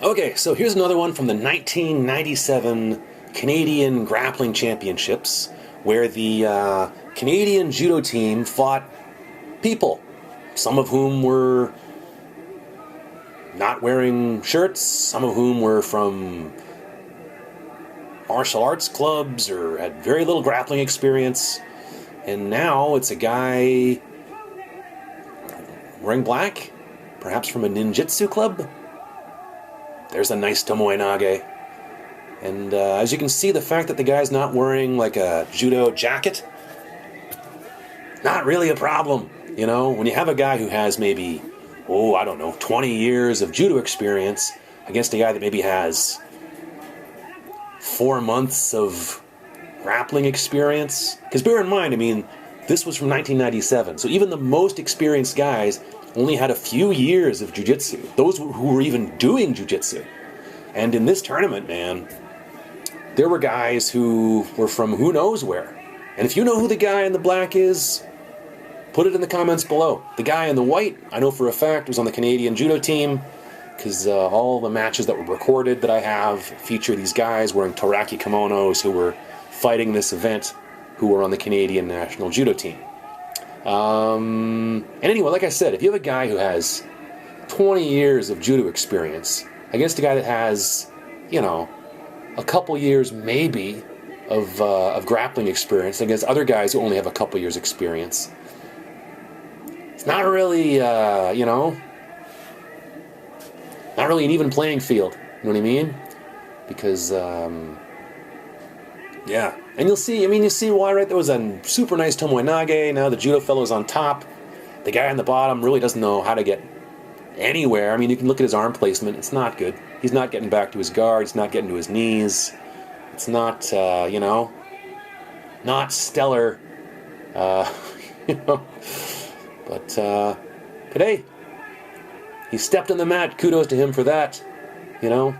Okay, so here's another one from the 1997 Canadian Grappling Championships, where the Canadian Judo team fought people, some of whom were not wearing shirts, some of whom were from martial arts clubs or had very little grappling experience. And now it's a guy wearing black, perhaps from a ninjutsu club. There's a nice tomoe nage. And as you can see, the fact that the guy's not wearing like a judo jacket, not really a problem. You know, when you have a guy who has maybe, 20 years of judo experience against a guy that maybe has 4 months of grappling experience. Because bear in mind, this was from 1997, so even the most experienced guys only had a few years of jiu-jitsu. Those who were even doing jiu-jitsu. And in this tournament, man, there were guys who were from who knows where. And if you know who the guy in the black is, put it in the comments below. The guy in the white, I know for a fact, was on the Canadian Judo team, because all the matches that were recorded that I have feature these guys wearing toraki kimonos who were fighting this event, who were on the Canadian National Judo team. And anyway, like I said, if you have a guy who has 20 years of judo experience against a guy that has, a couple years maybe of grappling experience against other guys who only have a couple years experience, it's not really, not really an even playing field. You know what I mean? Because, yeah. And you'll see, you see why, right? There was a super nice tomoe nage. Now the judo fellow's on top. The guy on the bottom really doesn't know how to get anywhere. You can look at his arm placement. It's not good. He's not getting back to his guard. He's not getting to his knees. It's not, not stellar. But hey, he stepped on the mat. Kudos to him for that. You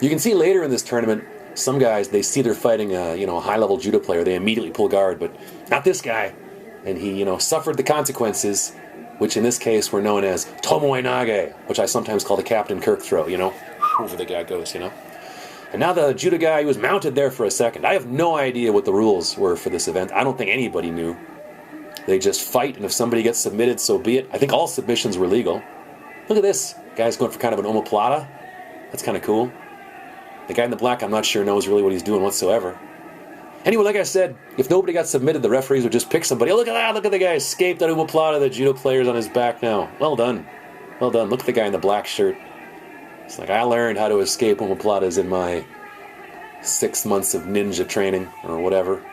can see later in this tournament, some guys, they see they're fighting a high-level judo player, they immediately pull guard, but not this guy. And he, suffered the consequences, which in this case were known as tomoe nage, which I sometimes call the Captain Kirk throw, over the guy goes, And now the judo guy, he was mounted there for a second. I have no idea what the rules were for this event. I don't think anybody knew. They just fight, and if somebody gets submitted, so be it. I think all submissions were legal. Look at this. Guy's going for kind of an omoplata. That's kind of cool. The guy in the black, I'm not sure knows really what he's doing whatsoever. Anyway, like I said, if nobody got submitted, the referees would just pick somebody. Oh, look at that! Look at the guy escaped that omoplata. The judo player's on his back now. Well done. Well done. Look at the guy in the black shirt. It's like, I learned how to escape omoplatas in my 6 months of ninja training, or whatever,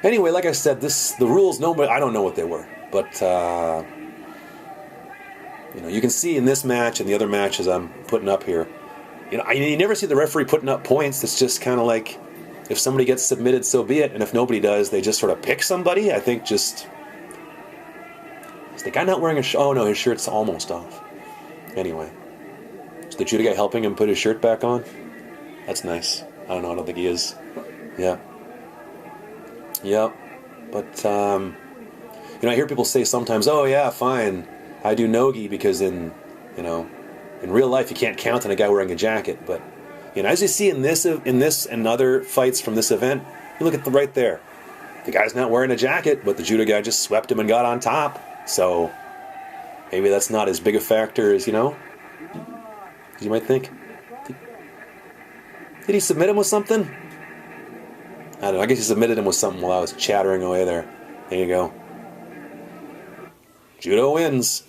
Anyway, like I said, the rules, I don't know what they were, but you can see in this match and the other matches I'm putting up here, you never see the referee putting up points. It's just kind of like, if somebody gets submitted, so be it, and if nobody does, they just sort of pick somebody. I think just, is the guy not wearing a shirt? Oh no, his shirt's almost off. Anyway, is the judo guy helping him put his shirt back on? That's nice. I don't think he is. Yeah. Yep. But, I hear people say sometimes, oh yeah, fine, I do nogi because in real life you can't count on a guy wearing a jacket. But, as you see in this and other fights from this event, you look at right there. The guy's not wearing a jacket, but the judo guy just swept him and got on top. So, maybe that's not as big a factor as, as you might think. Did he submit him with something? I don't know, I guess he submitted him with something while I was chattering away there. There you go. Judo wins.